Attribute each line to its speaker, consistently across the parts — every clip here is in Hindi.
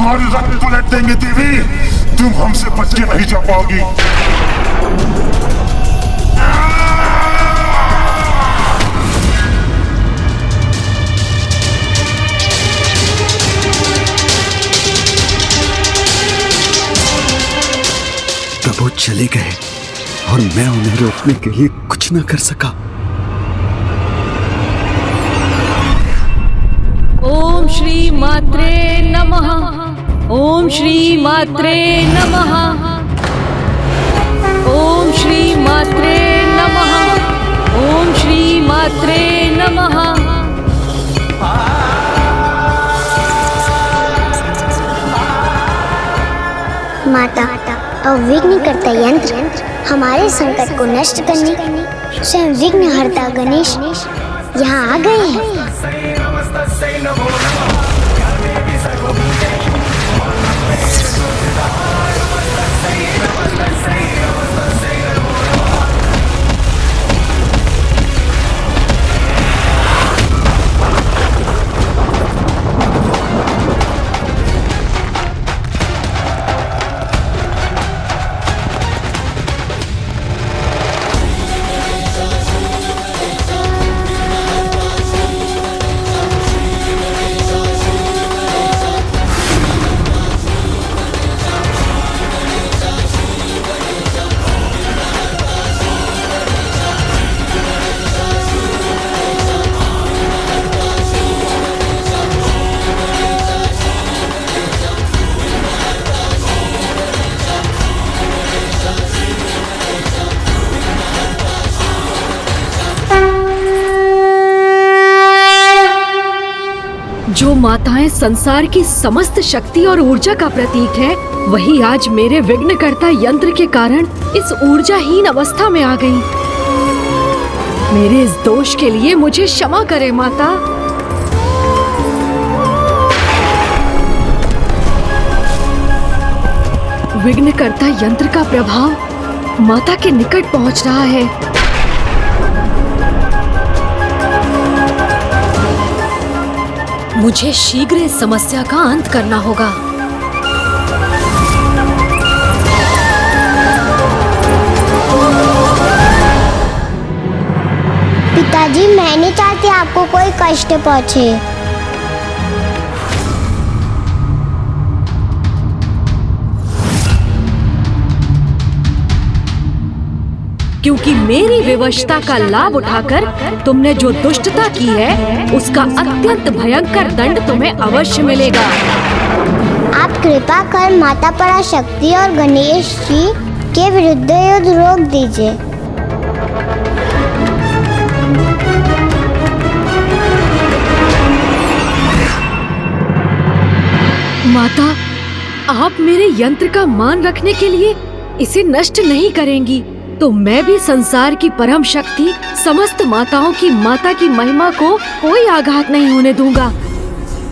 Speaker 1: तुम्हारी रक्त पलट देंगे देवी। तुम हमसे बच के नहीं जा पाओगी।
Speaker 2: प्रभु चले गए और मैं उन्हें रोकने के लिए कुछ न कर सका।
Speaker 3: ओम श्री मात्रे नमः। ओम श्री मात्रे नमः। ओम श्री मात्रे नमः। ओम श्री मात्रे नमः।
Speaker 4: माता, अविघ्नकर्ता यंत्र हमारे संकट को नष्ट करने स्वयं विघ्नहर्ता गणेश यहाँ आ गए हैं।
Speaker 3: जो माताएं संसार की समस्त शक्ति और ऊर्जा का प्रतीक है, वही आज मेरे विघ्नकर्ता यंत्र के कारण इस ऊर्जाहीन अवस्था में आ गई। मेरे इस दोष के लिए मुझे क्षमा करे माता। विघ्नकर्ता यंत्र का प्रभाव माता के निकट पहुंच रहा है। मुझे शीघ्र इस समस्या का अंत करना होगा।
Speaker 4: पिताजी, मैं नहीं चाहती आपको कोई कष्ट पहुंचे।
Speaker 3: क्योंकि मेरी विवशता का लाभ उठाकर तुमने जो दुष्टता की है, उसका अत्यंत भयंकर दंड तुम्हें अवश्य मिलेगा।
Speaker 4: आप कृपा कर माता पराशक्ति और गणेश जी के विरुद्ध युद्ध रोक दीजिए।
Speaker 3: माता, आप मेरे यंत्र का मान रखने के लिए इसे नष्ट नहीं करेंगी, तो मैं भी संसार की परम शक्ति समस्त माताओं की माता की महिमा को कोई आघात नहीं होने दूंगा।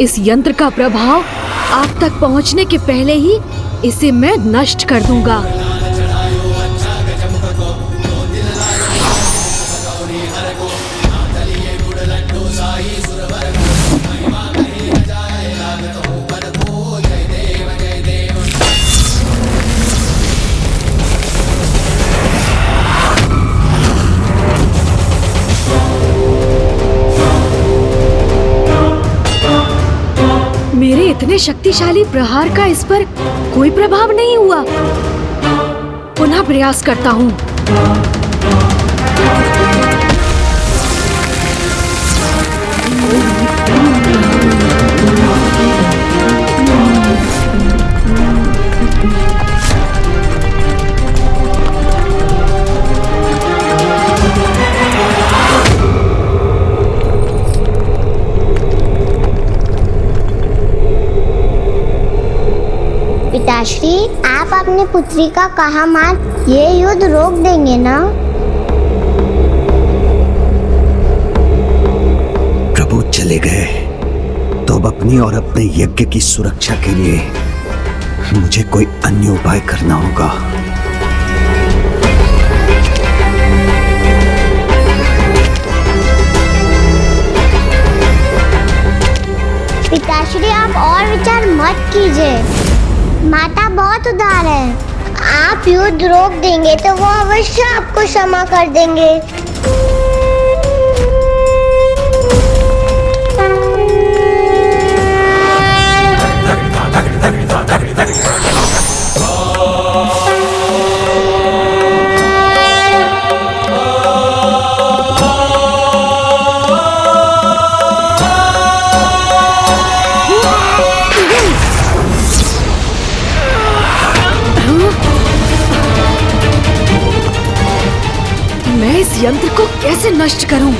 Speaker 3: इस यंत्र का प्रभाव आप तक पहुंचने के पहले ही इसे मैं नष्ट कर दूंगा। मेरे इतने शक्तिशाली प्रहार का इस पर कोई प्रभाव नहीं हुआ। पुनः प्रयास करता हूँ।
Speaker 4: पिताश्री, आप अपनी पुत्री का कहा मान ये युद्ध रोक देंगे ना?
Speaker 2: प्रभु चले गए तो अब अपनी और अपने यज्ञ की सुरक्षा के लिए मुझे कोई अन्य उपाय करना होगा।
Speaker 4: पिताश्री, आप और विचार मत कीजिए। बहुत उदार है। आप युद्ध रोक देंगे तो वो अवश्य आपको क्षमा कर देंगे।
Speaker 3: मैं इस यंत्र को कैसे नष्ट करूं?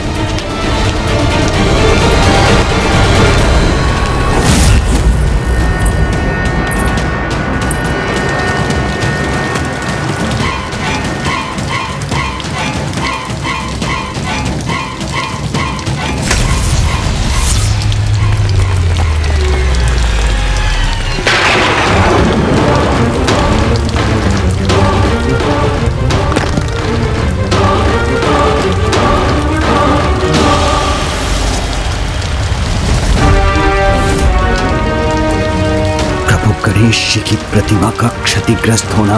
Speaker 2: गणेश जी की प्रतिमा का क्षतिग्रस्त होना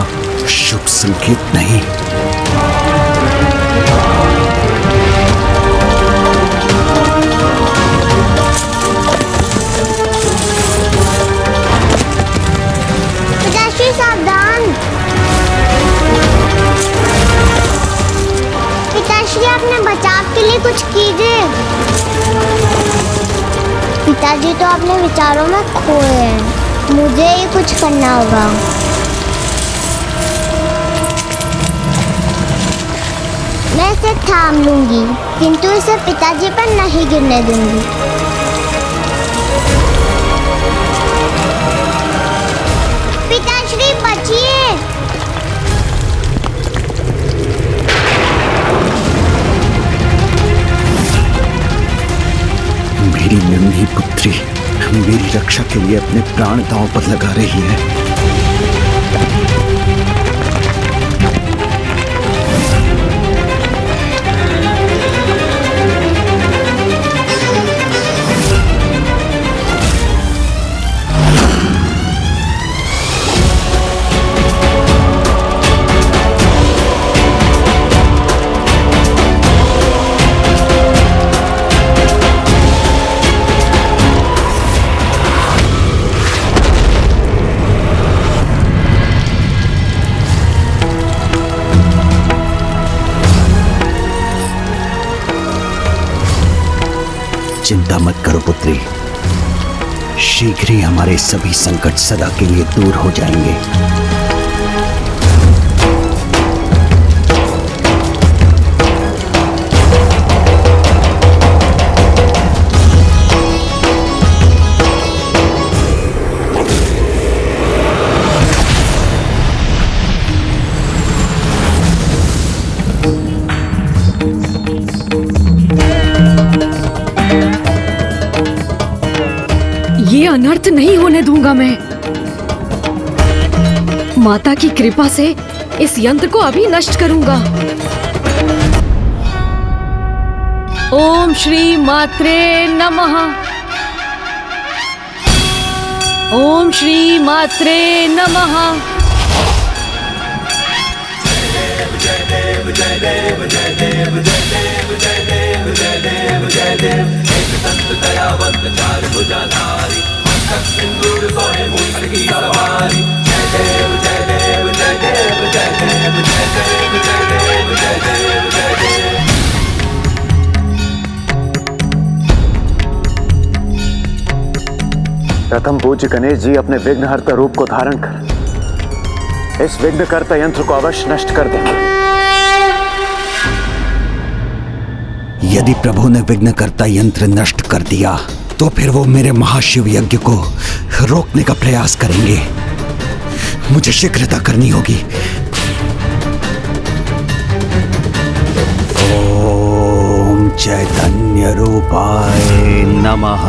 Speaker 2: शुभ संकेत नहीं।
Speaker 4: पिताश्री सावधान। पिताश्री अपने बचाव के लिए कुछ कीजिए। पिताजी तो अपने विचारों में खोए हैं। मुझे ही कुछ करना होगा। मैं इसे थाम लूंगी, किंतु इसे पिताजी पर नहीं गिरने दूंगी। पिताश्री बचिए।
Speaker 2: मेरी नन्ही पुत्री मेरी रक्षा के लिए अपने प्राण दांव पर लगा रही है। चिंता मत करो पुत्री, शीघ्र ही हमारे सभी संकट सदा के लिए दूर हो जाएंगे।
Speaker 3: ये अनर्थ नहीं होने दूंगा मैं। माता की कृपा से इस यंत्र को अभी नष्ट करूंगा। ओम श्री मात्रे नमः। ओम श्री मात्रे नमः।
Speaker 2: प्रथम पूज्य गणेश जी अपने विघ्नहर्ता रूप को धारण कर इस विघ्नकर्ता यंत्र को अवश्य नष्ट कर देंगे। यदि प्रभु ने विघ्नकर्ता यंत्र नष्ट कर दिया तो फिर वो मेरे महाशिव यज्ञ को रोकने का प्रयास करेंगे। मुझे शीघ्रता करनी होगी। ओम चैतन्य रूपाय नमः।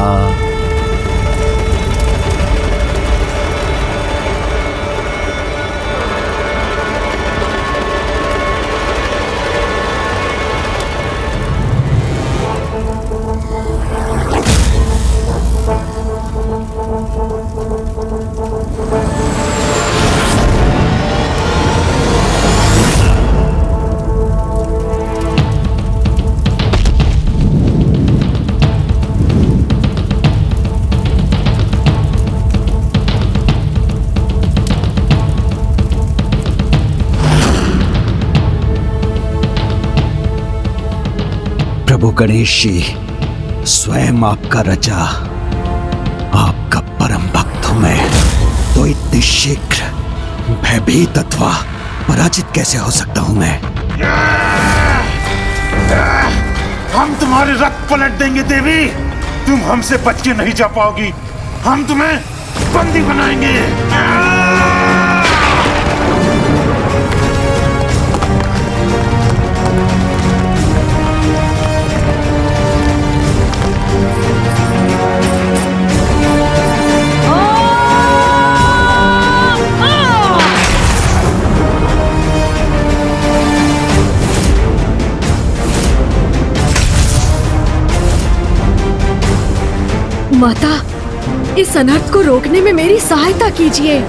Speaker 2: प्रभु गणेश जी, स्वयं आपका रचा, आपका परम भक्त हूं मैं, तो इतने शीघ्र भयभीत अथवा पराजित कैसे हो सकता हूं मैं?
Speaker 1: हम तुम्हारे रथ पलट देंगे देवी। तुम हमसे बच के नहीं जा पाओगी। हम तुम्हें बंदी बनाएंगे।
Speaker 3: माता, इस अनर्थ को रोकने में मेरी सहायता कीजिए।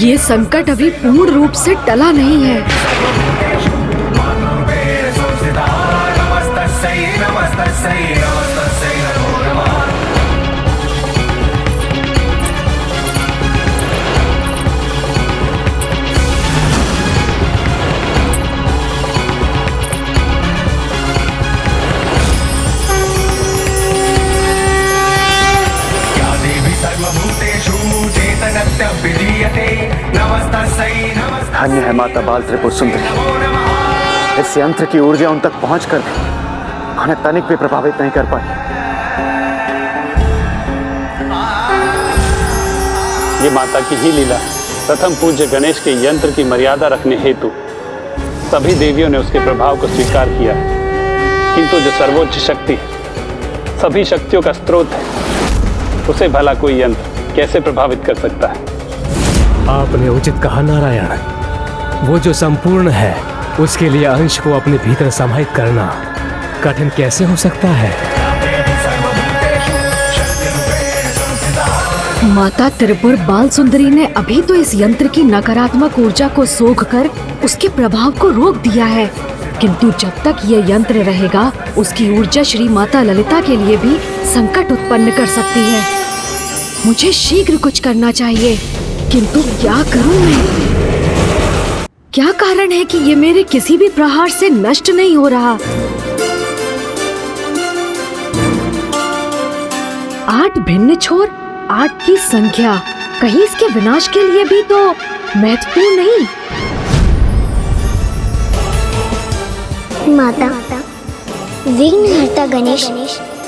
Speaker 3: ये संकट अभी पूर्ण रूप से टला नहीं है।
Speaker 5: धन्य है माता बाल त्रिपुर सुंदरी। इस यंत्र की ऊर्जा उन तक पहुंचकर भी उन्हें तनिक भी प्रभावित नहीं कर पाई।
Speaker 6: ये माता की ही लीला है। प्रथम पूज्य गणेश के यंत्र की मर्यादा रखने हेतु सभी देवियों ने उसके प्रभाव को स्वीकार किया, किंतु जो सर्वोच्च शक्ति सभी शक्तियों का स्रोत है, उसे भला कोई यंत्र कैसे प्रभावित कर सकता है?
Speaker 7: आपने उचित कहा नारायण। वो जो संपूर्ण है, उसके लिए अंश को अपने भीतर समाहित करना कठिन कैसे हो सकता है?
Speaker 3: माता त्रिपुर बाल सुंदरी ने अभी तो इस यंत्र की नकारात्मक ऊर्जा को सोखकर उसके प्रभाव को रोक दिया है, किंतु जब तक ये यंत्र रहेगा, उसकी ऊर्जा श्री माता ललिता के लिए भी संकट उत्पन्न कर सकती है। मुझे शीघ्र कुछ करना चाहिए, किंतु क्या करूं मैं? क्या कारण है कि ये मेरे किसी भी प्रहार से नष्ट नहीं हो रहा? 8 भिन्न छोर, 8 की संख्या, कहीं इसके विनाश के लिए भी तो महत्वपूर्ण नहीं?
Speaker 4: माता, विघ्नहर्ता गणेश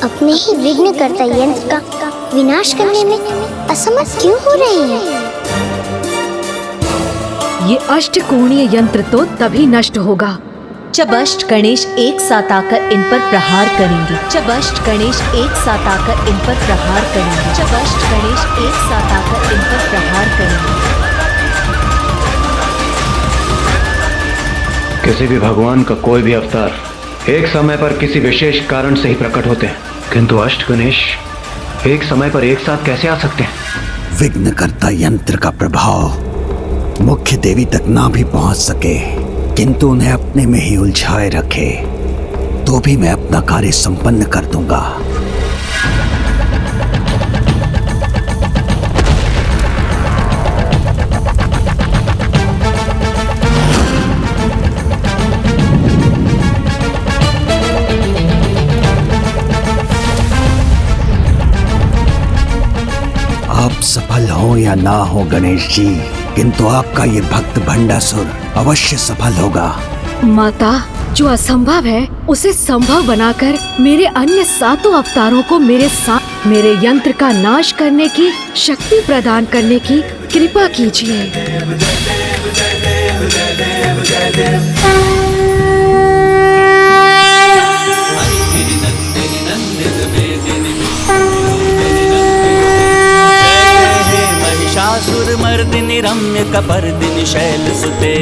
Speaker 4: अपने ही विघ्नकर्ता यंत्र का विनाश करने में असमर्थ क्यों हो रहे हैं?
Speaker 3: ये अष्टकोणीय यंत्र तो तभी नष्ट होगा
Speaker 8: जब अष्ट गणेश एक साथ आकर इन पर प्रहार करेंगे। जब अष्ट गणेश एक साथ आकर इन पर प्रहार करेंगे। जब अष्ट गणेश एक साथ आकर इन पर प्रहार करेंगे।
Speaker 5: किसी भी भगवान का कोई भी अवतार एक समय पर किसी विशेष कारण से ही प्रकट होते हैं, किंतु अष्ट गणेश एक समय पर एक साथ कैसे आ सकते हैं?
Speaker 2: विघ्नकर्ता यंत्र का प्रभाव मुख्य देवी तक ना भी पहुंच सके, किंतु उन्हें अपने में ही उलझाए रखे, तो भी मैं अपना कार्य संपन्न कर दूंगा। आप सफल हो या ना हो गणेश जी, किंतु आपका ये भक्त भंडासुर अवश्य सफल होगा।
Speaker 3: माता, जो असंभव है उसे संभव बनाकर मेरे अन्य 7 अवतारों को मेरे साथ मेरे यंत्र का नाश करने की शक्ति प्रदान करने की कृपा कीजिए।
Speaker 9: महिषासुरमर्दिनि रम्य कपर्दिनि शैलसुते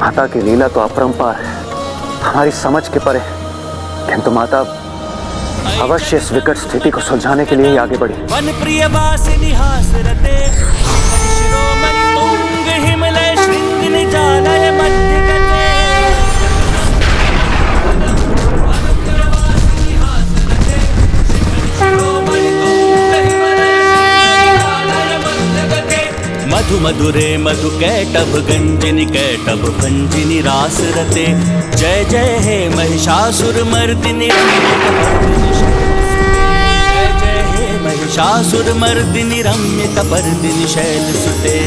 Speaker 5: माता की लीला तो अपरंपार है, हमारी समझ के परे, किंतु माता अवश्य इस विकट स्थिति को सुलझाने के लिए ही आगे बढ़ी।
Speaker 9: वन प्रिय वासिनी हास रते शिरोमणि तुंग हिमलय श्रृंग निजालय मध्य गते। मधु मधुरे मधु कैटभ गंजिनी कैटभ भंजिनी रास रते। जय जय हे महिषासुर मर्दिनी जय जय हे महिषासुर मर्दिनी रम्य कपर्दिनी शैल सुते।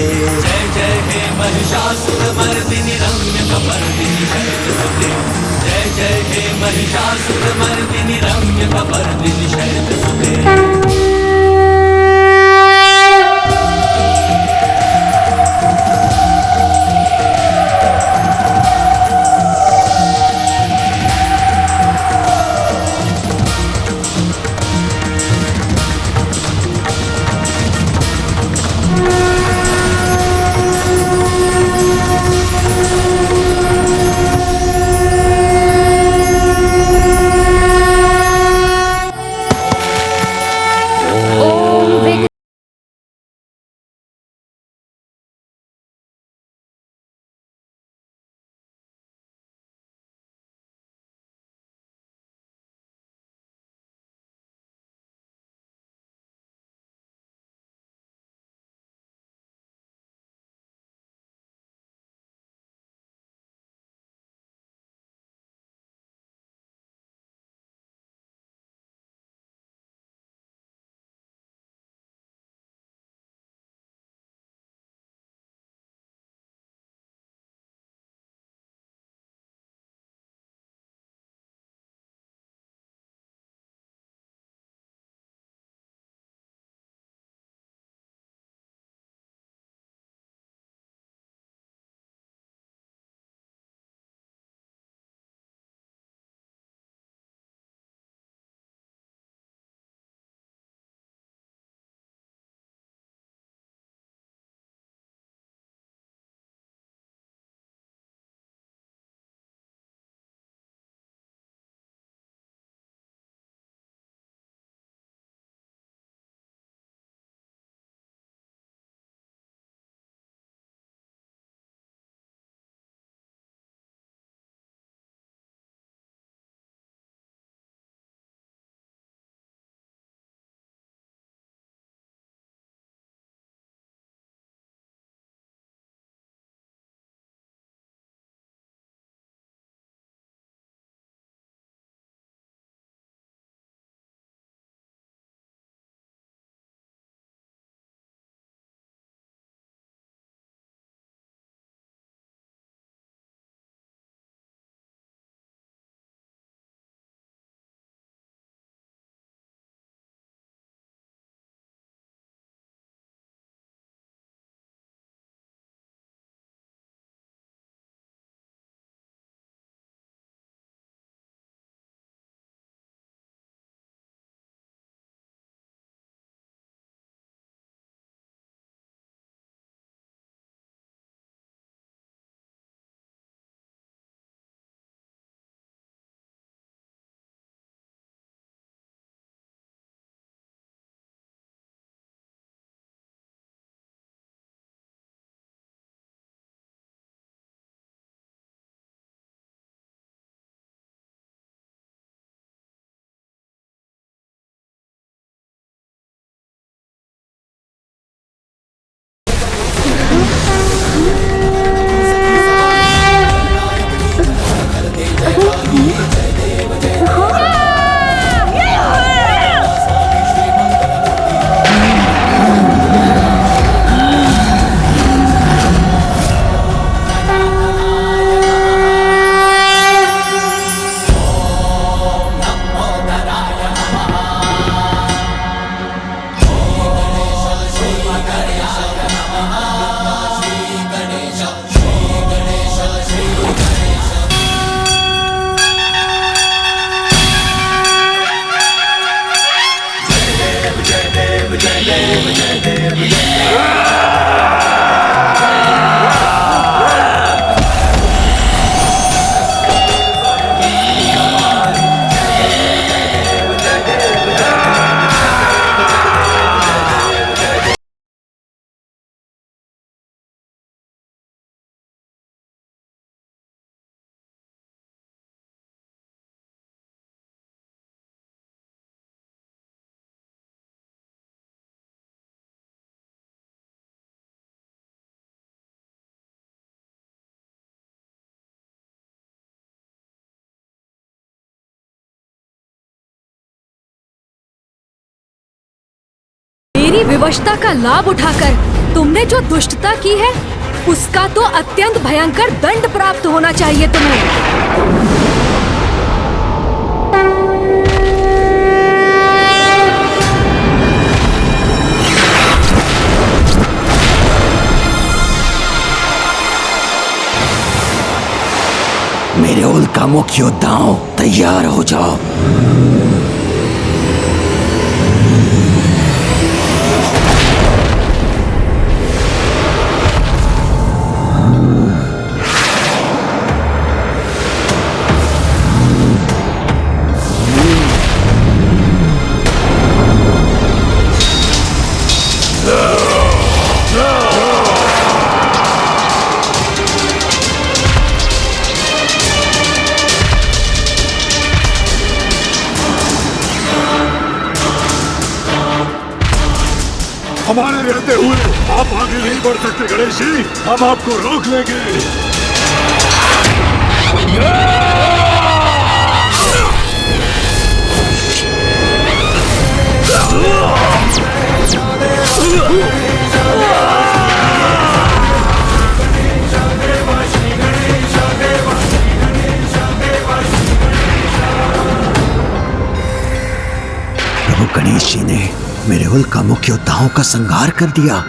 Speaker 9: जय जय हे महिषासुर मर्दिनी रम्य कपर्दिनी शैल सुते। जय जय हे महिषासुर मर्दिनी रम्य कपर्दिनी शैल सुते।
Speaker 3: मेरी विवशता का लाभ उठाकर तुमने जो दुष्टता की है उसका तो अत्यंत भयंकर दंड प्राप्त होना चाहिए तुम्हें।
Speaker 2: मेरे उल्का मुख योद्धाओं तैयार हो जाओ।
Speaker 10: हमारे रहते हुए आप आगे नहीं बढ़ सकते गणेश जी, हम आपको रोक लेंगे।
Speaker 2: प्रभु गणेश जी ने मेरे उल्का मुख योद्धाओं का संहार कर दिया।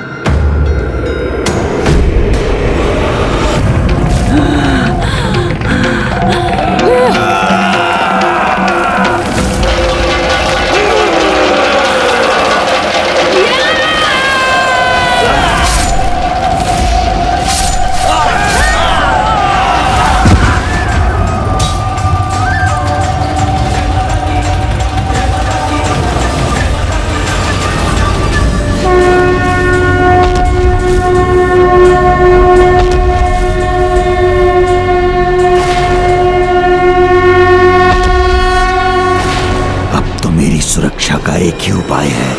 Speaker 2: सुरक्षा का एक ही उपाय है।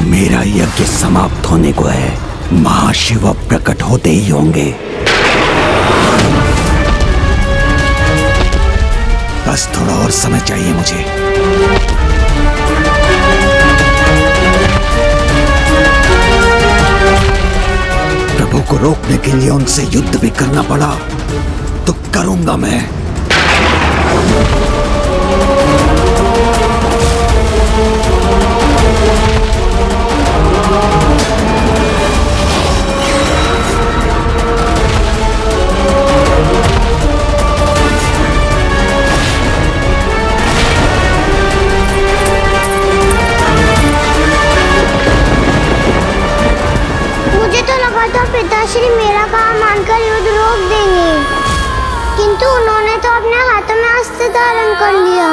Speaker 2: मेरा यज्ञ समाप्त होने को है, महाशिव प्रकट होते ही होंगे। बस थोड़ा और समय चाहिए मुझे। प्रभु को रोकने के लिए उनसे युद्ध भी करना पड़ा तो करूंगा मैं।
Speaker 4: पिताश्री मेरा काम मानकर युद्ध रोक देंगे, किंतु उन्होंने तो अपने हाथों में अस्त्र धारण कर लिया।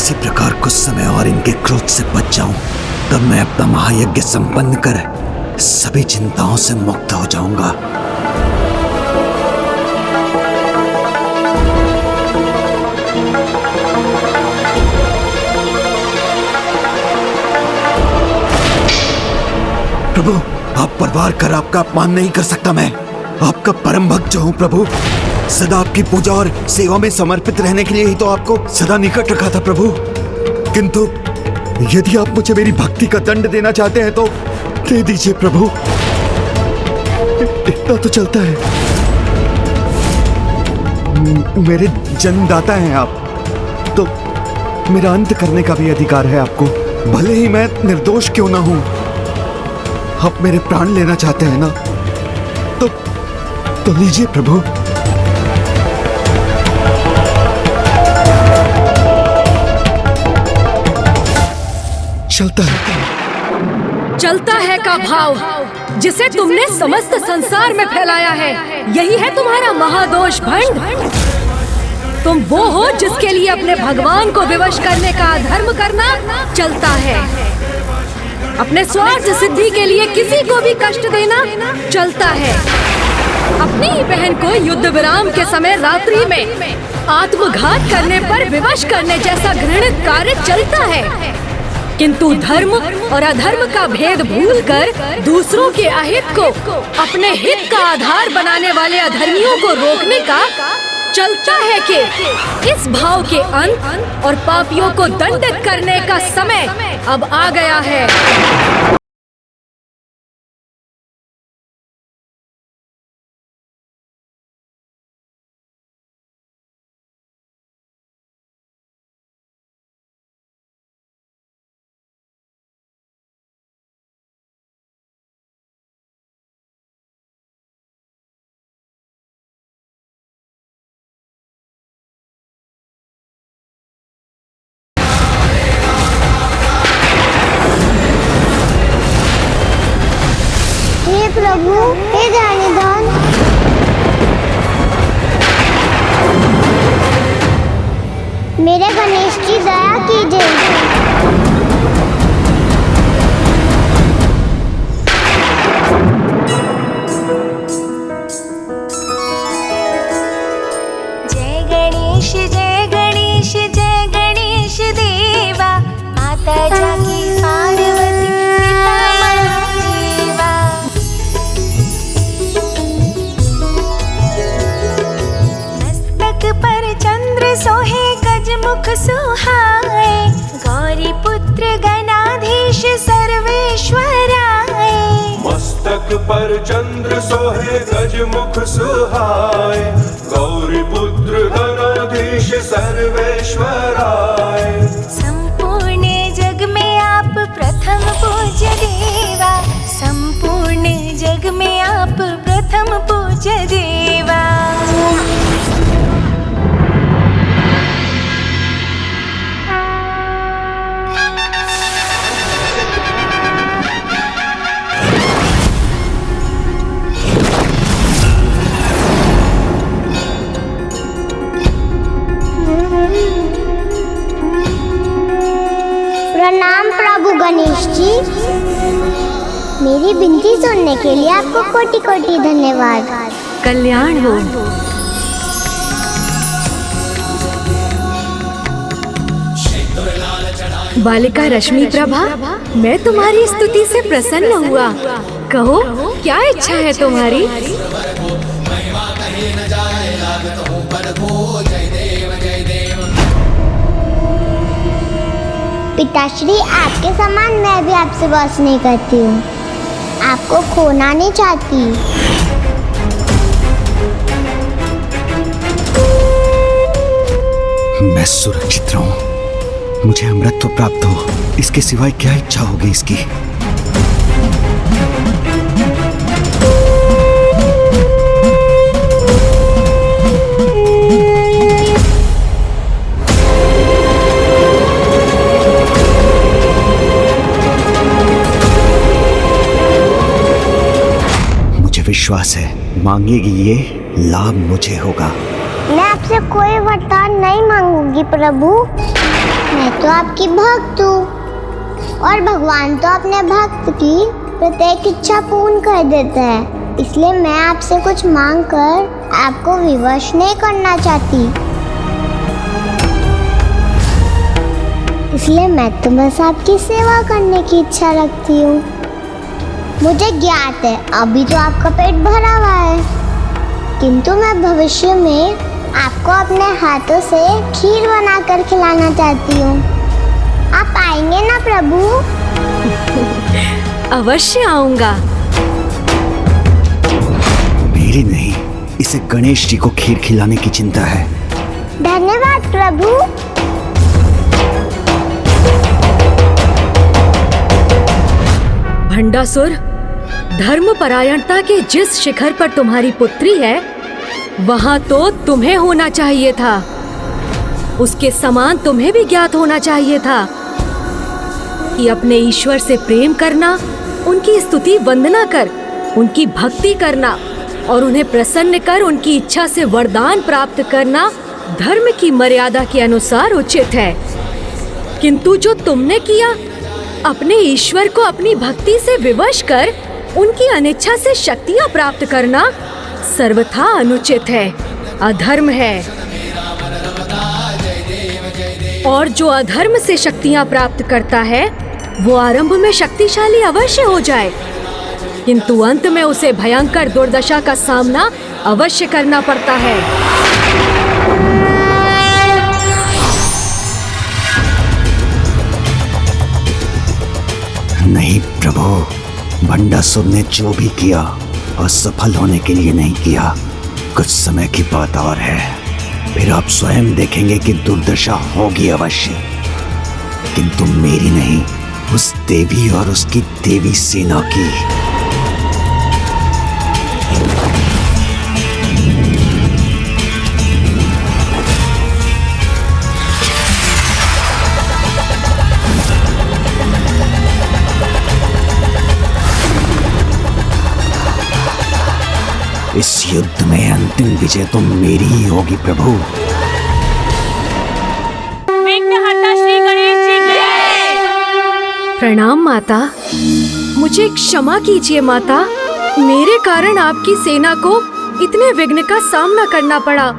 Speaker 2: किसी प्रकार कुछ समय और इनके क्रोध से बच जाऊं, तब मैं अपना महायज्ञ संपन्न कर सभी चिंताओं से मुक्त हो जाऊंगा। प्रभु, आप परवार कर आपका अपमान नहीं कर सकता। मैं आपका परम भक्त जो हूं प्रभु, सदा आपकी पूजा और सेवा में समर्पित रहने के लिए ही तो आपको सदा निकट रखा था प्रभु। किंतु यदि आप मुझे मेरी भक्ति का दंड देना चाहते हैं तो दे दीजिए प्रभु, इतना तो चलता है। मेरे जन्मदाता हैं आप, तो मेरा अंत करने का भी अधिकार है आपको, भले ही मैं निर्दोष क्यों ना हूं। आप मेरे प्राण लेना चाहते हैं ना, तो लीजिए प्रभु।
Speaker 3: चलता है का भाव जिसे तुमने समस्त संसार में फैलाया है, यही है तुम्हारा महादोष भंड। तुम वो हो जिसके लिए अपने भगवान को विवश करने का अधर्म करना चलता है, अपने स्वार्थ सिद्धि के लिए किसी को भी कष्ट देना चलता है, अपनी ही बहन को युद्ध विराम के समय रात्रि में आत्मघात करने पर विवश करने जैसा घृणित कार्य चलता है। किंतु धर्म और अधर्म का भेद भूलकर दूसरों के अहित को अपने हित का आधार बनाने वाले अधर्मियों को रोकने का चलता है कि इस भाव के अंत और पापियों को दंडित करने का समय अब आ गया है।
Speaker 4: प्रभु, हे जानिदान, मेरे गणेश की दया कीजिए।
Speaker 11: जय गणेश जय गणेश जय गणेश देवा, माता जाकी पार्वती पिता महादेवा। पर चंद्र सोहे गजमुख सुहाए, गौरी पुत्र गणाधीश सर्वेश्वराय।
Speaker 12: मस्तक पर चंद्र सोहे गजमुख सुहाए, गौरी पुत्र गणाधीश सर्वेश्वराय।
Speaker 11: संपूर्ण जग में आप प्रथम पूज्य देवा, संपूर्ण जग में आप प्रथम पूज्य देवा।
Speaker 4: प्रणाम प्रभु गणेश जी, मेरी विनती सुनने के लिए आपको कोटि कोटि धन्यवाद।
Speaker 3: कल्याण हो। बालिका रश्मि प्रभा, मैं तुम्हारी स्तुति से प्रसन्न हुआ। कहो, क्या इच्छा है तुम्हारी?
Speaker 4: पिताश्री, आपके समान मैं भी आपसे बस नहीं करती हूँ, आपको खोना नहीं चाहती।
Speaker 2: मैं सुरक्षित रहूं, मुझे अमृत प्राप्त हो, इसके सिवाय क्या इच्छा होगी इसकी। विश्वास है मांगेगी ये लाभ मुझे होगा।
Speaker 4: मैं आपसे कोई वरदान नहीं मांगूंगी प्रभु, मैं तो आपकी भक्त हूँ और भगवान तो अपने भक्त की प्रत्येक इच्छा पूर्ण कर देते हैं, इसलिए मैं आपसे कुछ मांग कर आपको विवश नहीं करना चाहती। इसलिए मैं तो बस आपकी सेवा करने की इच्छा रखती हूँ। मुझे ज्ञात है अभी तो आपका पेट भरा हुआ है, किंतु मैं भविष्य में आपको अपने हाथों से खीर बनाकर खिलाना चाहती हूँ। आप आएंगे ना प्रभु?
Speaker 3: अवश्य आऊंगा।
Speaker 2: मेरी नहीं, इसे गणेश जी को खीर खिलाने की चिंता है।
Speaker 4: धन्यवाद प्रभु।
Speaker 3: भंडासुर, धर्मपरायणता के जिस शिखर पर तुम्हारी पुत्री है, वहां तो तुम्हें होना चाहिए था। उसके समान तुम्हें भी ज्ञात होना चाहिए था कि अपने ईश्वर से प्रेम करना, उनकी स्तुति वंदना कर, उनकी भक्ति करना और उन्हें प्रसन्न कर उनकी इच्छा से वरदान प्राप्त करना धर्म की मर्यादा के अनुसार उचित है। किंतु जो तुमने किया, अपने ईश्वर को अपनी भक्ति से विवश कर उनकी अनिच्छा से शक्तियां प्राप्त करना सर्वथा अनुचित है, अधर्म है। और जो अधर्म से शक्तियां प्राप्त करता है वो आरंभ में शक्तिशाली अवश्य हो जाए, किंतु अंत में उसे भयंकर दुर्दशा का सामना अवश्य करना पड़ता है।
Speaker 2: नहीं प्रभु, भंडासुर ने जो भी किया असफल होने के लिए नहीं किया। कुछ समय की बात और है, फिर आप स्वयं देखेंगे कि दुर्दशा होगी अवश्य, किंतु मेरी नहीं, उस देवी और उसकी देवी सेना की। इस युद्ध में अंतिम विजय तो मेरी ही होगी प्रभु।
Speaker 3: विघ्नहर्ता श्री गणेश जी की प्रणाम माता। मुझे क्षमा कीजिए माता, मेरे कारण आपकी सेना को इतने विघ्न का सामना करना पड़ा।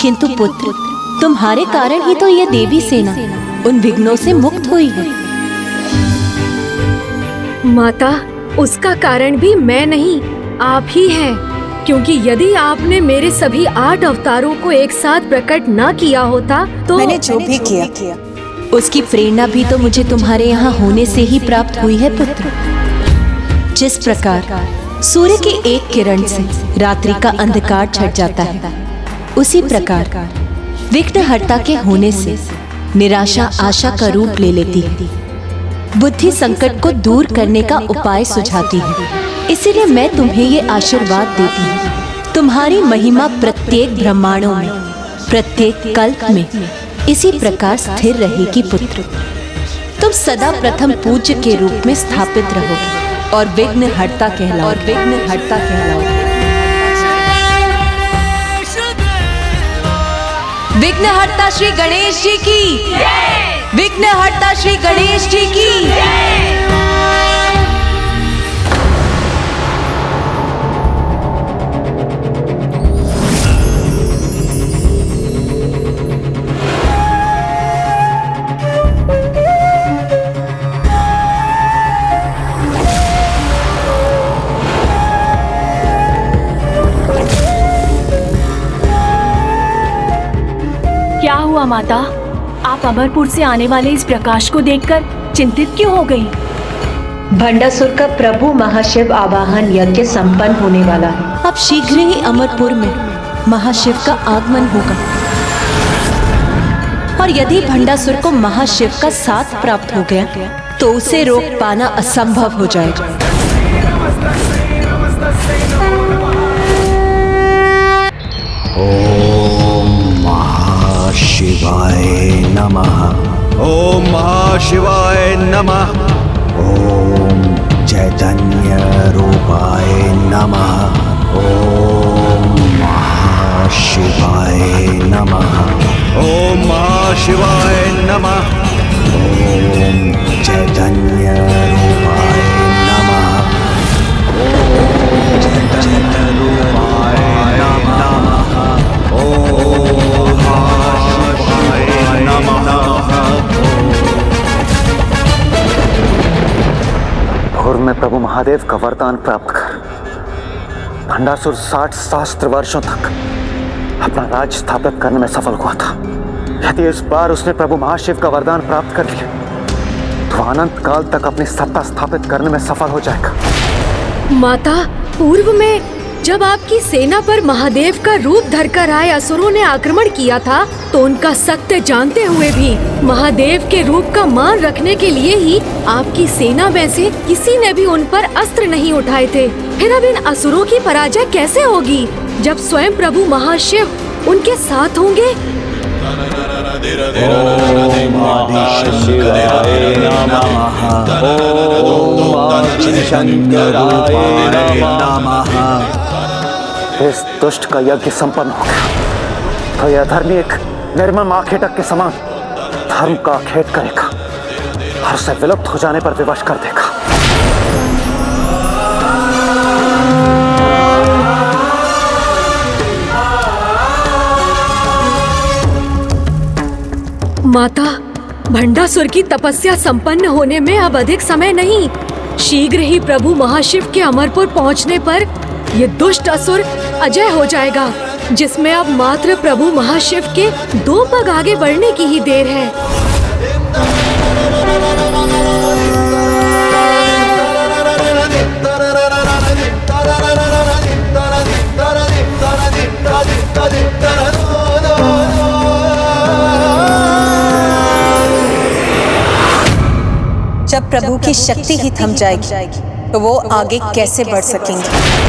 Speaker 8: किंतु पुत्र, तुम्हारे कारण ही तो ये देवी सेना उन विघ्नों से मुक्त हुई है।
Speaker 3: माता, उसका कारण भी मैं नहीं, आप ही हैं। क्योंकि यदि आपने मेरे सभी 8 अवतारों को एक साथ प्रकट न किया होता तो
Speaker 8: मैंने जो भी किया उसकी प्रेरणा भी तो मुझे तुम्हारे यहाँ होने से ही प्राप्त हुई है पुत्र। जिस प्रकार सूर्य के एक किरण से रात्रि का अंधकार छट जाता है, उसी प्रकार विघ्नहर्ता के होने से निराशा आशा का रूप ले लेती है। बुद्धि संकट को दूर करने का उपाय सुझाती है। इसीलिए मैं तुम्हें ये आशीर्वाद देती हूँ, तुम्हारी महिमा प्रत्येक ब्रह्मांडों में, प्रत्येक कल्प में इसी प्रकार स्थिर रहेगी पुत्र। तुम सदा प्रथम पूज्य के रूप में स्थापित रहोगे और विघ्नहर्ता कहलाओगे। विघ्नहर्ता श्री गणेश जी की, विघ्नहर्ता श्री गणेश जी की।
Speaker 13: क्या हुआ माता, आप अमरपुर से आने वाले इस प्रकाश को देखकर चिंतित क्यों हो गई?
Speaker 8: भंडासुर का प्रभु महाशिव आवाहन यज्ञ संपन्न होने वाला है। अब शीघ्र ही अमरपुर में महाशिव का आगमन होगा और यदि भंडासुर को महाशिव का साथ प्राप्त हो गया तो उसे रोक पाना असंभव हो जाएगा।
Speaker 2: शिवाय नमः।
Speaker 14: ओम महाशिवाय नमः।
Speaker 2: ओम चैतन्य रूपाय नमः। ओम महाशिवाय नमः।
Speaker 14: ओम महाशिवाय नमः।
Speaker 5: महादेव का वरदान प्राप्त कर भंडासुर 60 सहस्त्र वर्षों तक अपना राज स्थापित करने में सफल हुआ था। यदि इस बार उसने प्रभु महाशिव का वरदान प्राप्त कर लिया तो अनंत काल तक अपनी सत्ता स्थापित करने में सफल हो जाएगा।
Speaker 3: माता, पूर्व में जब आपकी सेना पर महादेव का रूप धरकर आए असुरों ने आक्रमण किया था तो उनका सत्य जानते हुए भी महादेव के रूप का मान रखने के लिए ही आपकी सेना में से किसी ने भी उन पर अस्त्र नहीं उठाए थे। फिर अब इन असुरों की पराजय कैसे होगी जब स्वयं प्रभु महाशिव उनके साथ होंगे?
Speaker 5: इस दुष्ट का यज्ञ संपन्न हो गया तो यह धर्मी एक निर्मम आखेटक के समान धर्म का आखेट करेगा और उसे विलुप्त हो जाने पर विवश कर देगा।
Speaker 3: माता, भंडासुर की तपस्या संपन्न होने में अब अधिक समय नहीं। शीघ्र ही प्रभु महाशिव के अमरपुर पहुंचने पर ये दुष्ट असुर अजय हो जाएगा, जिसमें अब मात्र प्रभु महाशिव के 2 पग आगे बढ़ने की ही देर है।
Speaker 8: जब प्रभु की शक्ति ही थम जाएगी तो वो आगे कैसे बढ़ सकेंगे?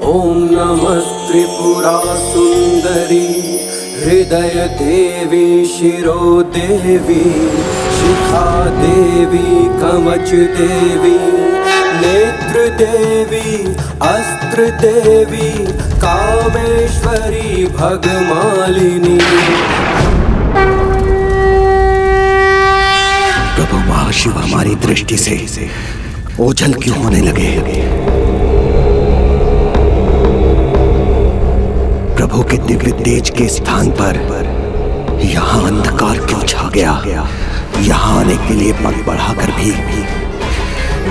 Speaker 15: ओम नमस्त्रिपुरा सुंदरी हृदय देवी शिरो देवी शिखा देवी कवच देवी नेत्र देवी अस्त्र देवी कामेश्वरी भगमालिनी।
Speaker 2: प्रभु महाशिव हमारी दृष्टि से ओझल क्यों होने लगे? प्रभु के दिव्य तेज के स्थान पर यहाँ अंधकार क्यों छा गया? यहाँ आने के लिए पग बढ़ाकर भी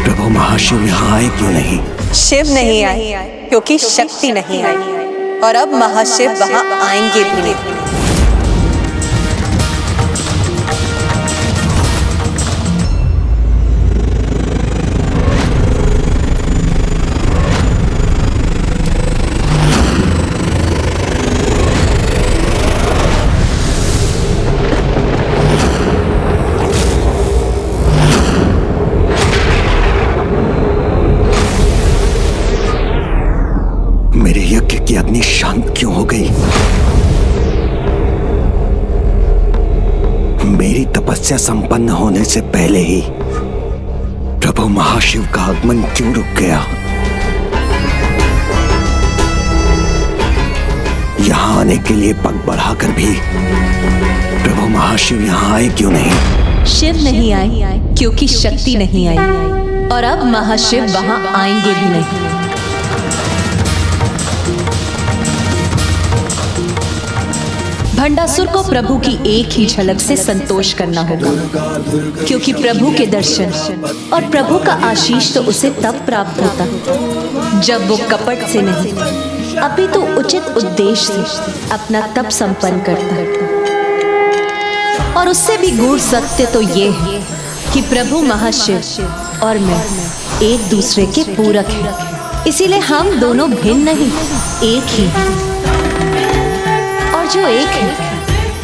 Speaker 2: प्रभु महाशिव यहाँ आए क्यों नहीं?
Speaker 8: शिव नहीं आए क्योंकि शक्ति नहीं आई, और अब महाशिव वहाँ आएंगे भी नहीं।
Speaker 2: मेरे यज्ञ की अग्नि शांत क्यों हो गई? मेरी तपस्या संपन्न होने से पहले ही प्रभु महाशिव का आगमन क्यों रुक गया? यहाँ आने के लिए पग बढ़ाकर भी प्रभु महाशिव यहाँ आए क्यों नहीं?
Speaker 8: शिव नहीं आए क्योंकि शक्ति नहीं आई, और अब महाशिव वहाँ आएंगे भी नहीं। भंडासुर को प्रभु की एक ही झलक से संतोष करना होगा, क्योंकि प्रभु के दर्शन और प्रभु का आशीष तो उसे तब प्राप्त होता जब वो कपट से नहीं अपितु उचित उद्देश्य से अपना तप संपन्न करता। और उससे भी गूढ़ सत्य तो ये है कि प्रभु महाशिव और मैं एक दूसरे के पूरक हैं, इसीलिए हम दोनों भिन्न नहीं, एक ही हैं। जो एक है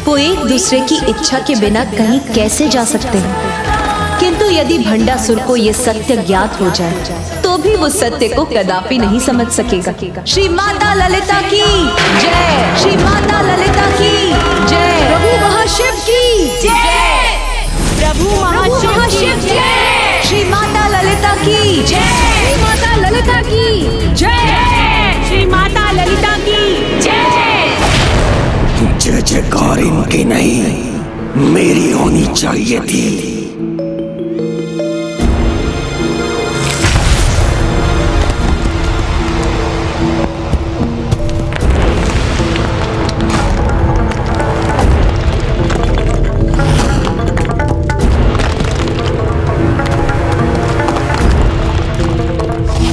Speaker 8: वो एक दूसरे की इच्छा के बिना कहीं कैसे जा सकते हैं? किंतु यदि भंडासुर को ये सत्य ज्ञात हो जाए तो तो भी वो सत्य को कदापि नहीं समझ सकेगा। श्री माता ललिता की जय, श्री माता ललिता की जय,
Speaker 3: प्रभु महाशिव की
Speaker 8: जय,
Speaker 3: प्रभु महाशिव की जय,
Speaker 8: श्री माता ललिता की जय,
Speaker 3: श्री माता ललिता की जय,
Speaker 13: श्री माता ललिता की जय।
Speaker 2: जय जयकार इनकी नहीं, मेरी होनी चाहिए थी।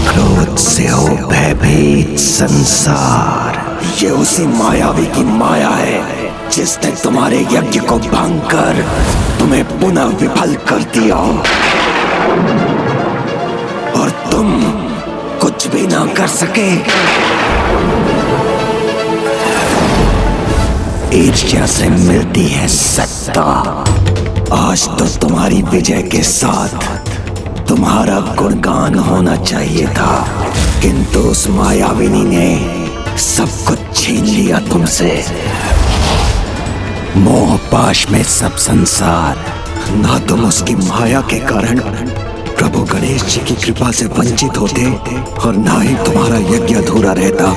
Speaker 2: क्रोध से हो भयभीत संसार, ये उसी मायावी की माया है जिसने तुम्हारे यज्ञ को भंग कर तुम्हें पुनः विफल कर दिया और तुम कुछ भी ना कर सके। ईर्ष्या से मिलती है सत्ता। आज तो तुम्हारी विजय के साथ तुम्हारा गुणगान होना चाहिए था, किंतु उस मायाविनी ने सब कुछ छीन लिया तुमसे। मोह पाश में सब संसार, ना तुम उसकी माया के कारण प्रभु गणेश जी की कृपा से वंचित होते और ना ही तुम्हारा यज्ञ अधूरा रहता।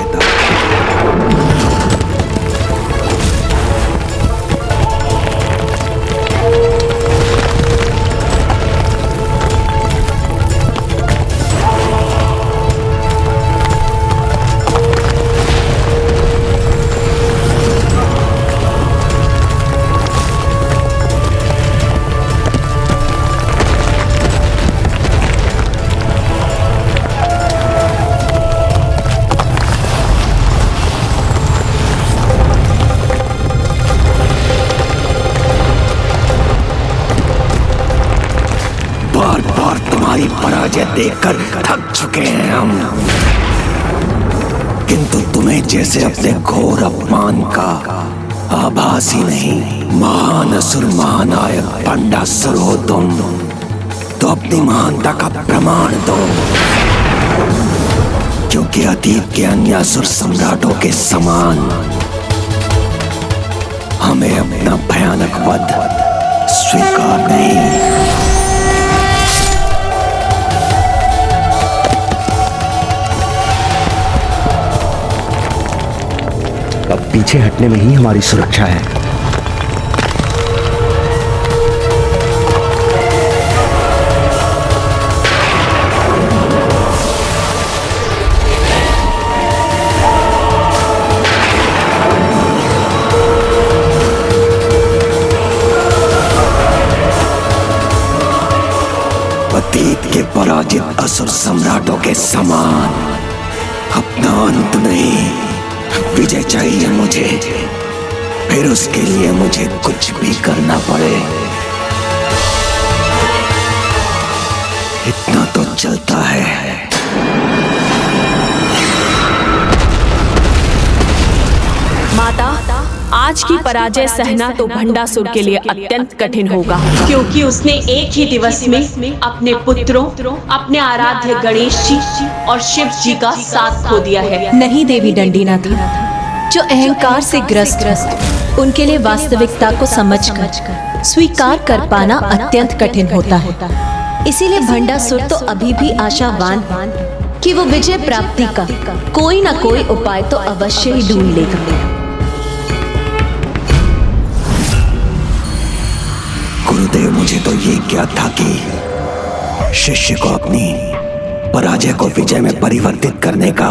Speaker 2: पराजय देखकर थक चुके हैं हम, किंतु तुम्हें जैसे अपने घोर अपमान का आभास ही नहीं। महान असुर महानायक भंडासुर हो तुम, तो अपनी महानता का प्रमाण दो, क्योंकि अतीत के अन्य असुर सम्राटों के समान हमें अपना भयानक वध स्वीकार नहीं।
Speaker 14: अब पीछे हटने में ही हमारी सुरक्षा है।
Speaker 2: अतीत के पराजित असुर सम्राटों के समान अपना अंत नहीं, विजय चाहिए मुझे, फिर उसके लिए मुझे कुछ भी करना पड़े। इतना तो चलता है।
Speaker 13: माता, आज की पराजय सहना तो भंडासुर के लिए अत्यंत कठिन होगा,
Speaker 8: क्योंकि उसने एक ही दिवस में अपने पुत्रों, अपने आराध्य गणेश जी और शिव जी का साथ खो दिया है। नहीं देवी दंडीनाथ, जो अहंकार से ग्रस्त, उनके लिए वास्तविकता को समझकर स्वीकार कर पाना अत्यंत कठिन होता है। इसीलिए भंडासुर तो अभी भी आशावान कि वो विजय प्राप्ति का कोई ना कोई उपाय तो अवश्य ही ढूंढ लेगा।
Speaker 2: गुरुदेव, मुझे तो ये ज्ञात था कि शिष्य को अपनी पराजय को विजय में परिवर्तित करने का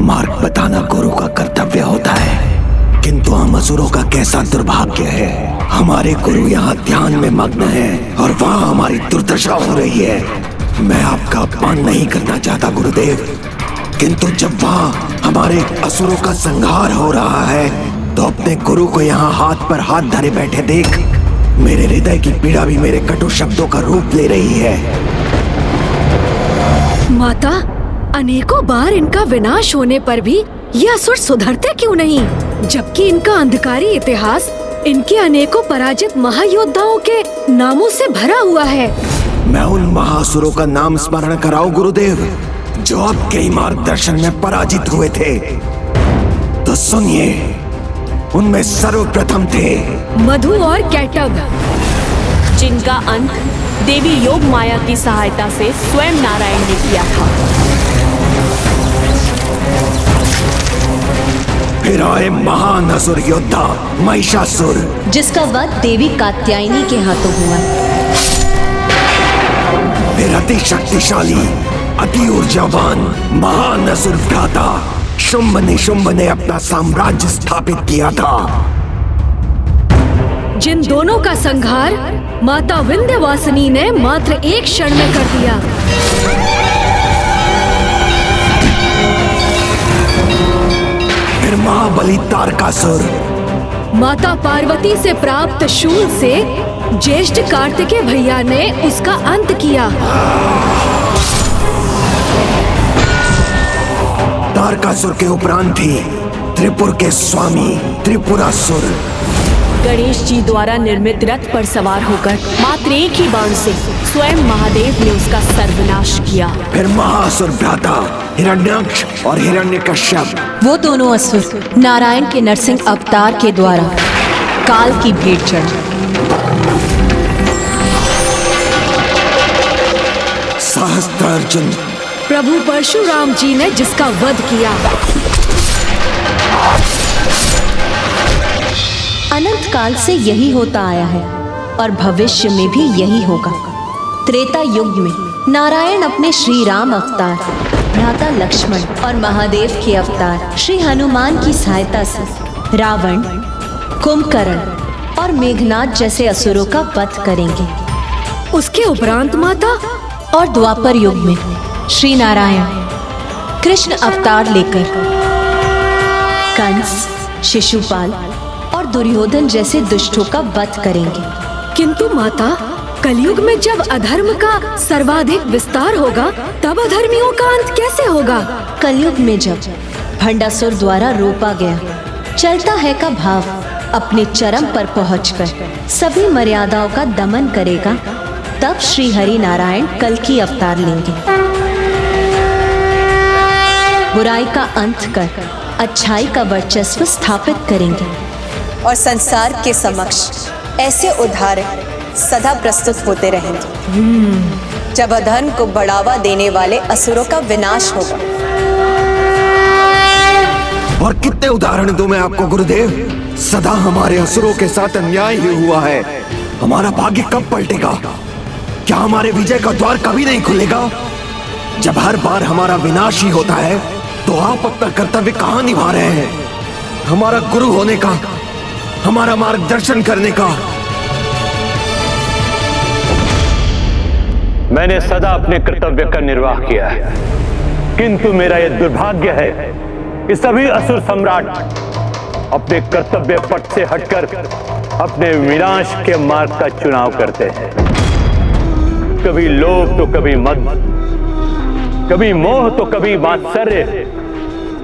Speaker 2: मार्ग बताना गुरु का कर्तव्य होता है, किंतु हम असुरों का कैसा दुर्भाग्य है। हमारे गुरु यहाँ ध्यान में मग्न हैं और वहाँ हमारी दुर्दशा हो रही है। मैं आपका अपमान नहीं करना चाहता गुरुदेव, किंतु जब वहाँ हमारे असुरों का संहार हो रहा है तो अपने गुरु को यहाँ हाथ पर हाथ धरे बैठे देख मेरे हृदय की पीड़ा भी मेरे कटु शब्दों का रूप ले रही है।
Speaker 3: माता, अनेकों बार इनका विनाश होने पर भी ये असुर सुधरते क्यों नहीं, जबकि इनका अंधकारी इतिहास इनके अनेकों पराजित महायोद्धाओं के नामों से भरा हुआ है।
Speaker 2: मैं उन महासुरों का नाम स्मरण कराऊं गुरुदेव, जो आपके ही मार्गदर्शन में पराजित हुए थे? तो सुनिए, उनमें सर्वप्रथम थे
Speaker 3: मधु और कैटभ,
Speaker 13: जिनका अंत देवी योग माया की सहायता से स्वयं नारायण ने किया था।
Speaker 2: फिर आए महान असुर योद्धा महिषासुर,
Speaker 8: जिसका वध देवी कात्यायनी के हाथों हुआ।
Speaker 2: फिर अति शक्तिशाली, अति ऊर्जावान महान असुर भ्राता शुंभ निशुंभ ने अपना साम्राज्य स्थापित किया था।
Speaker 3: जिन दोनों का संहार माता विंध्यवासिनी ने मात्र एक क्षण में कर दिया।
Speaker 2: फिर महाबली तारकासुर,
Speaker 3: माता पार्वती से प्राप्त शूल से ज्येष्ठ कार्तिकेय भैया ने उसका अंत किया।
Speaker 2: तारकासुर के उपरांत थी त्रिपुर के स्वामी त्रिपुरासुर।
Speaker 13: गणेश जी द्वारा निर्मित रथ पर सवार होकर मात्र एक ही बाण से स्वयं महादेव ने उसका सर्वनाश किया।
Speaker 2: फिर महासुर भ्राता हिरण्याक्ष और हिरण्यकश्यप,
Speaker 8: वो दोनों असुर नारायण के नरसिंह अवतार के द्वारा काल की भेंट चढ़े।
Speaker 2: सहस्त्रार्जुन,
Speaker 3: प्रभु परशुराम जी ने जिसका वध किया।
Speaker 8: अनंत काल से यही होता आया है और भविष्य में भी यही होगा। त्रेता युग में नारायण अपने श्री राम अवतार, भ्राता लक्ष्मण और महादेव के अवतार श्री हनुमान की सहायता से रावण, कुंभकर्ण और मेघनाद जैसे असुरों का वध करेंगे।
Speaker 3: उसके उपरांत माता
Speaker 8: और द्वापर युग में श्री नारायण कृष्ण अवतार लेकर कंस, शिशुपाल और दुर्योधन जैसे दुष्टों का वध करेंगे।
Speaker 3: किंतु माता, कलयुग में जब अधर्म का सर्वाधिक विस्तार होगा, तब अधर्मियों का अंत कैसे होगा?
Speaker 8: कलयुग में जब भंडासुर द्वारा रोपा गया चलता है का भाव अपने चरम पर पहुंचकर सभी मर्यादाओं का दमन करेगा, तब श्री हरि नारायण कल की अवतार लेंगे। बुराई का अंत कर अच्छाई का वर्चस्व स्थापित करेंगे
Speaker 16: और संसार के समक्ष ऐसे उदाहरण सदा प्रस्तुत होते रहेंगे जब अधर्म को बढ़ावा देने वाले असुरों का विनाश होगा।
Speaker 2: और कितने उदाहरण दूं मैं आपको गुरुदेव? सदा हमारे असुरों के साथ अन्याय ही हुआ है। हमारा भाग्य कब पलटेगा? क्या हमारे विजय का द्वार कभी नहीं खुलेगा? जब हर बार हमारा विनाश ही होता है, तो आप अपना कर्तव्य कहां निभा रहे हैं? हमारा गुरु होने का, हमारा मार्गदर्शन करने का।
Speaker 6: मैंने सदा अपने कर्तव्य का निर्वाह किया है, किंतु मेरा यह दुर्भाग्य है कि सभी असुर सम्राट अपने कर्तव्य पथ से हटकर अपने विनाश के मार्ग का चुनाव करते हैं। कभी लोभ तो कभी मद, कभी मोह तो कभी मात्सर्य,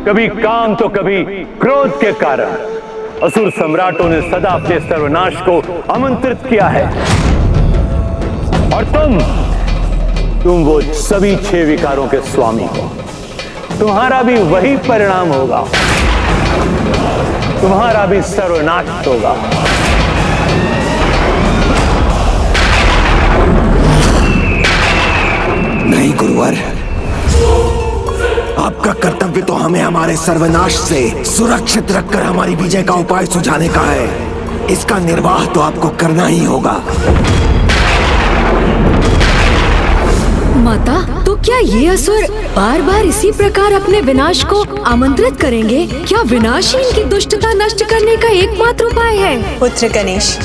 Speaker 6: कभी काम तो कभी क्रोध के कारण असुर सम्राटों ने सदा अपने सर्वनाश को आमंत्रित किया है। और तुम वो सभी 6 विकारों के स्वामी हो। तुम्हारा भी वही परिणाम होगा, तुम्हारा भी सर्वनाश होगा।
Speaker 2: नहीं गुरुवर, आपका कर्तव्य तो हमें हमारे सर्वनाश से सुरक्षित रखकर हमारी विजय का उपाय सुझाने का है। इसका निर्वाह तो आपको करना ही होगा।
Speaker 3: माता, तो क्या ये असुर बार बार इसी प्रकार अपने विनाश को आमंत्रित करेंगे? क्या विनाश ही इनकी दुष्टता नष्ट करने का एकमात्र उपाय है?
Speaker 16: पुत्र गणेश,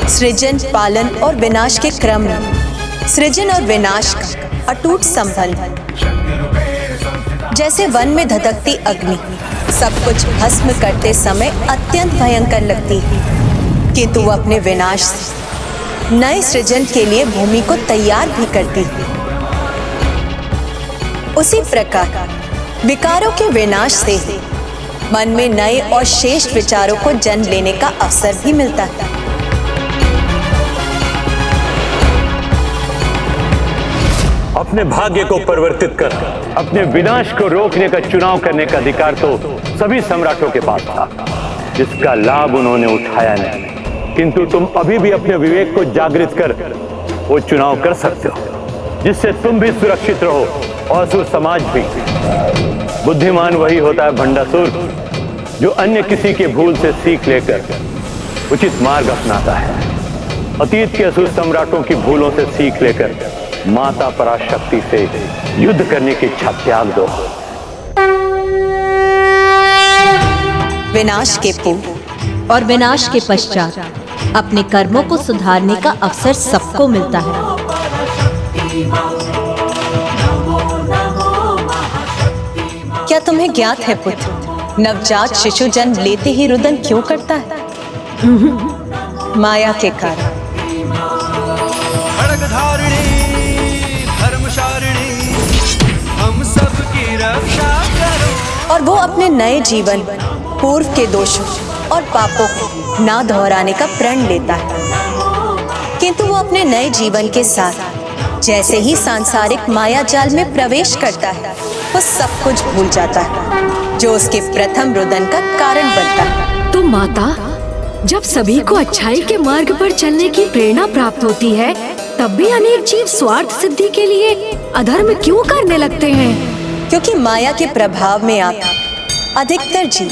Speaker 16: सृजन, पालन और विनाश के क्रम में सृजन और विनाश का अटूट संबंध, जैसे वन में धधकती अग्नि सब कुछ भस्म करते समय अत्यंत भयंकर लगती है, किंतु वो अपने विनाश से नए सृजन के लिए भूमि को तैयार भी करती है। उसी प्रकार विकारों के विनाश से ही मन में नए और श्रेष्ठ विचारों को जन्म लेने का अवसर भी मिलता है।
Speaker 17: अपने भाग्य को परिवर्तित कर अपने विनाश को रोकने का चुनाव करने का अधिकार तो सभी सम्राटों के पास था, जिसका लाभ उन्होंने उठाया नहीं। किंतु तुम अभी भी अपने विवेक को जागृत कर वो चुनाव कर सकते हो जिससे तुम भी सुरक्षित रहो और असुर समाज भी। बुद्धिमान वही होता है भंडासुर जो अन्य किसी के भूल से सीख लेकर उचित मार्ग अपनाता है। अतीत के असुर सम्राटों की भूलों से सीख लेकर माता पराशक्ति से युद्ध करने की इच्छा त्याग दो।
Speaker 8: विनाश के पूर्व और विनाश के पश्चात अपने कर्मों को सुधारने का अवसर सबको मिलता है। क्या तुम्हें ज्ञात है पुत्र, नवजात शिशु जन्म लेते ही रुदन क्यों करता है? माया के कारण।
Speaker 9: हम सबकी रक्षा करो।
Speaker 16: और वो अपने नए जीवन पूर्व के दोषों और पापों को ना दोहराने का प्रण लेता है, किंतु वो अपने नए जीवन के साथ जैसे ही सांसारिक माया जाल में प्रवेश करता है वो सब कुछ भूल जाता है जो उसके प्रथम रुदन का कारण बनता है।
Speaker 3: तो माता, जब सभी को अच्छाई के मार्ग पर चलने की प्रेरणा प्राप्त होती है तब भी अनेक जीव स्वार्थ सिद्धि के लिए अधर्म क्यों करने लगते हैं?
Speaker 16: क्योंकि माया के प्रभाव में आप अधिकतर जीव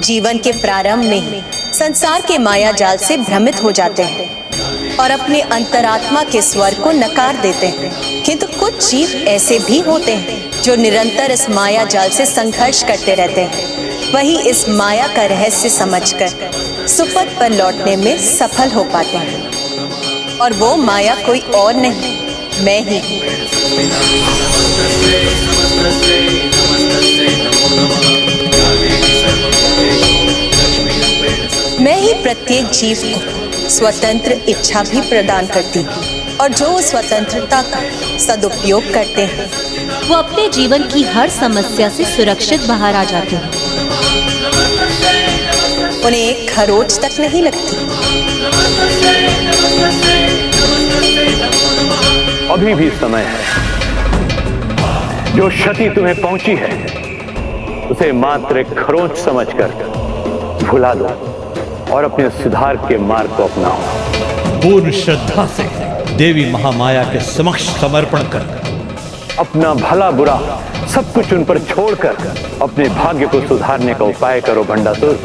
Speaker 16: जीवन के प्रारंभ में ही संसार के माया जाल से भ्रमित हो जाते हैं और अपने अंतरात्मा के स्वर को नकार देते हैं। किंतु कुछ जीव ऐसे भी होते हैं जो निरंतर इस माया जाल से संघर्ष करते रहते हैं। वही इस माया का रहस्य समझकर सुपथ पर लौटने में सफल हो पाते हैं, और वो माया कोई और नहीं, मैं ही हूँ। मैं ही प्रत्येक जीव को स्वतंत्र इच्छा भी प्रदान करती हूँ, और जो उस स्वतंत्रता का सदुपयोग करते हैं
Speaker 8: वो अपने जीवन की हर समस्या से सुरक्षित बाहर आ जाते हैं।
Speaker 16: उन्हें एक खरोच तक नहीं लगती।
Speaker 17: अभी भी समय है। जो क्षति तुम्हें पहुंची है उसे मात्र एक खरोंच समझकर भुला दो और अपने सुधार के मार्ग को अपनाओ।
Speaker 18: पूर्ण श्रद्धा से देवी महामाया के समक्ष समर्पण कर
Speaker 17: अपना भला बुरा सब कुछ उन पर छोड़कर अपने भाग्य को सुधारने का उपाय करो भंडासुर।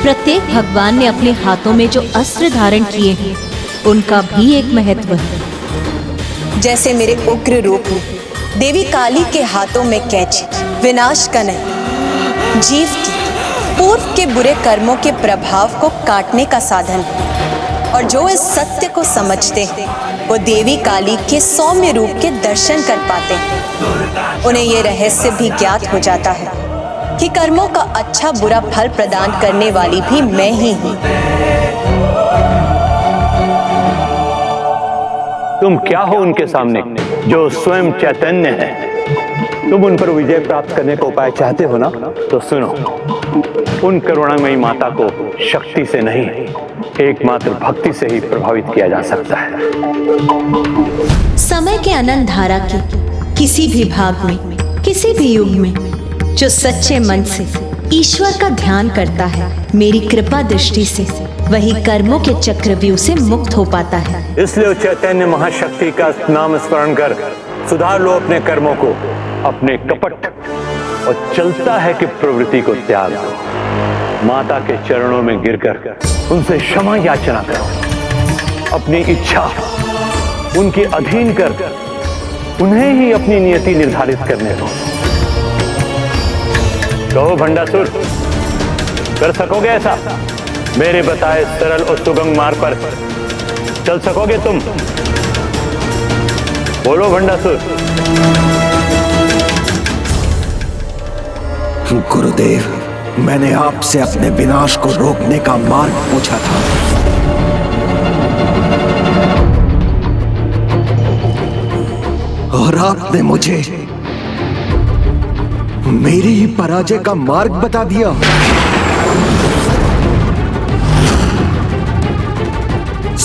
Speaker 8: प्रत्येक भगवान ने अपने हाथों में जो अस्त्र धारण किए हैं उनका भी एक महत्व है।
Speaker 16: जैसे मेरे उग्र रूप में देवी काली के हाथों में कैंची विनाश का नहीं, जीव की पूर्व के बुरे कर्मों के प्रभाव को काटने का साधन है। और जो इस सत्य को समझते हैं वो देवी काली के सौम्य रूप के दर्शन कर पाते हैं। उन्हें ये रहस्य भी ज्ञात हो जाता है कि कर्मों का अच्छा बुरा फल प्रदान करने वाली भी मैं ही हूँ।
Speaker 17: तुम क्या हो उनके सामने जो स्वयं चैतन्य है? तुम उन पर विजय प्राप्त करने का उपाय चाहते हो ना? तो सुनो, उन करुणामयी माता को शक्ति से नहीं, एकमात्र भक्ति से ही प्रभावित किया जा सकता है।
Speaker 8: समय के अनंत धारा के किसी भी भाग में, किसी भी युग में जो सच्चे मन से ईश्वर का ध्यान करता है, मेरी कृपा दृष्टि से वही कर्मों के चक्रव्यूह से मुक्त हो पाता है।
Speaker 17: इसलिए चैतन्य महाशक्ति का नाम स्मरण कर सुधार लो अपने कर्मों को, अपने कपट और चलता है कि प्रवृत्ति को त्याग दो। माता के चरणों में गिरकर उनसे क्षमा याचना करो। अपनी इच्छा उनके अधीन कर उन्हें ही अपनी नियति निर्धारित करने दो। कहो भंडासुर, कर सकोगे ऐसा? मेरे बताए सरल और सुगम मार्ग पर चल सकोगे तुम? बोलो भंडासुर।
Speaker 2: गुरुदेव, मैंने आपसे अपने विनाश को रोकने का मार्ग पूछा था। और आपने मुझे मेरी ही पराजय का मार्ग बता दिया।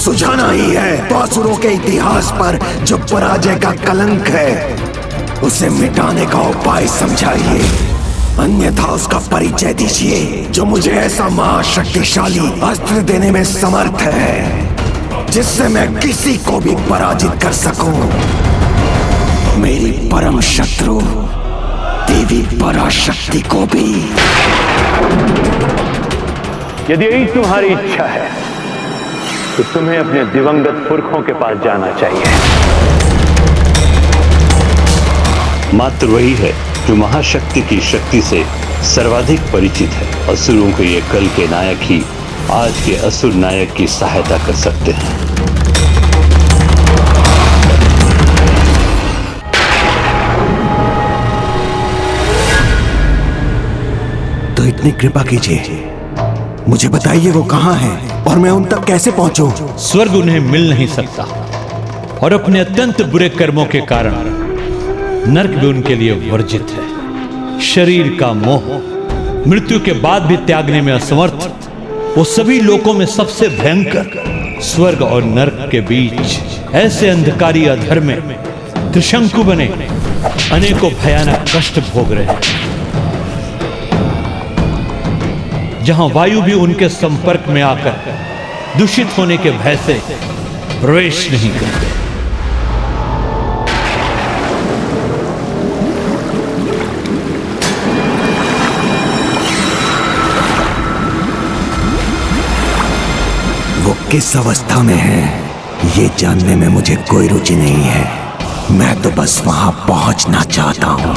Speaker 2: सुझाना ही है तो असुरों के इतिहास पर जो पराजय का कलंक है उसे मिटाने का उपाय समझाइए, अन्यथा उसका परिचय दीजिए जो मुझे ऐसा महाशक्तिशाली अस्त्र देने में समर्थ है जिससे मैं किसी को भी पराजित कर सकूं। मेरी परम शत्रु देवी पराशक्ति को भी।
Speaker 17: यदि यही तुम्हारी इच्छा है तो तुम्हें अपने दिवंगत पुरखों के पास जाना चाहिए।
Speaker 19: मात्र वही है जो महाशक्ति की शक्ति से सर्वाधिक परिचित है। असुरों के ये कल के नायक ही आज के असुर नायक की सहायता कर सकते हैं।
Speaker 2: तो इतनी कृपा कीजिए, मुझे बताइए वो कहाँ हैं और मैं उन तक कैसे पहुंचूं?
Speaker 18: स्वर्ग उन्हें मिल नहीं सकता और अपने अत्यंत बुरे कर्मों के कारण नरक भी उनके लिए वर्जित है। शरीर का मोह, मृत्यु के बाद भी त्यागने में असमर्थ, वो सभी लोकों में सबसे भयंकर स्वर्ग और नरक के बीच ऐसे अंधकारी अधर में त्रिशंकु बने अनेकों भयानक कष्ट भोग रहे हैं, जहां वायु भी उनके संपर्क में आकर दूषित होने के भय से प्रवेश नहीं करते।
Speaker 2: वो किस अवस्था में है ये जानने में मुझे कोई रुचि नहीं है, मैं तो बस वहां पहुंचना चाहता हूं।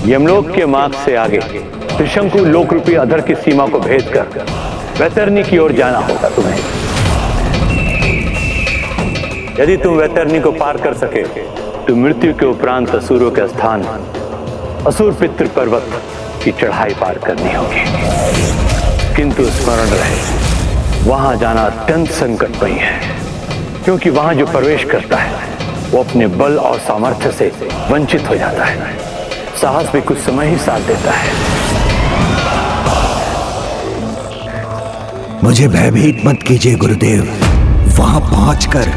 Speaker 17: यमलोक के मार्ग से आगे त्रिशंकु लोक रूपी अधर की सीमा को भेद कर वैतरणी की ओर जाना होगा तुम्हें। यदि तुम वैतरणी को पार कर सके तो मृत्यु के उपरांत असुरों के स्थान असुर पितृ पर्वत की चढ़ाई पार करनी होगी। किंतु स्मरण रहे, वहां जाना अत्यंत संकटमयी है, क्योंकि वहां जो प्रवेश करता है वो अपने बल और सामर्थ्य से वंचित हो जाता है। साहस भी कुछ समय ही साथ देता है।
Speaker 2: मुझे भयभीत मत कीजिए गुरुदेव, वहां पहुंचकर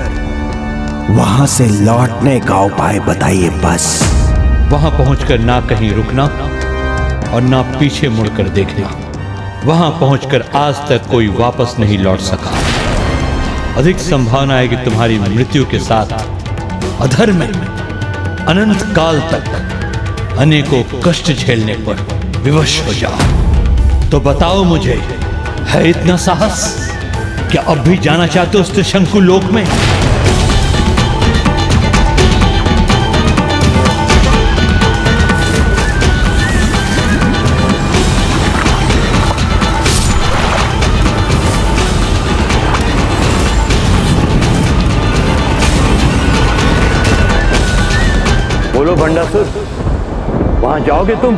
Speaker 2: वहां से लौटने का उपाय बताइए बस।
Speaker 18: वहां पहुंचकर ना कहीं रुकना और ना पीछे मुड़कर देखना। वहां पहुंचकर आज तक कोई वापस नहीं लौट सका। अधिक संभावना है कि तुम्हारी मृत्यु के साथ अधर में अनंत काल तक अनेकों कष्ट झेलने पर विवश हो जाओ। तो बताओ मुझे, है इतना साहस? क्या अब भी जाना चाहते हो उस त्रिशंकु लोक में?
Speaker 17: बोलो भंडासुर, वहां जाओगे तुम?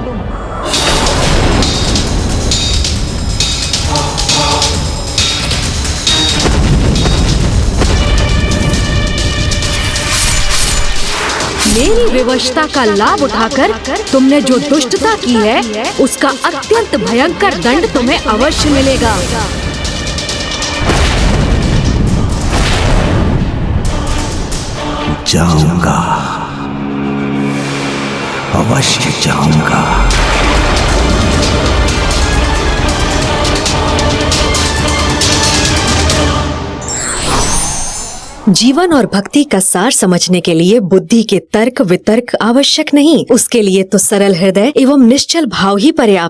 Speaker 3: मेरी विवशता का लाभ उठाकर तुमने जो दुष्टता की है उसका अत्यंत भयंकर दंड तुम्हें अवश्य मिलेगा।
Speaker 2: जाऊंगा, अवश्य जाऊंगा।
Speaker 3: जीवन और भक्ति का सार समझने के लिए बुद्धि के तर्क वितर्क आवश्यक नहीं, उसके लिए तो सरल हृदय एवं निश्चल भाव ही पर्याप्त।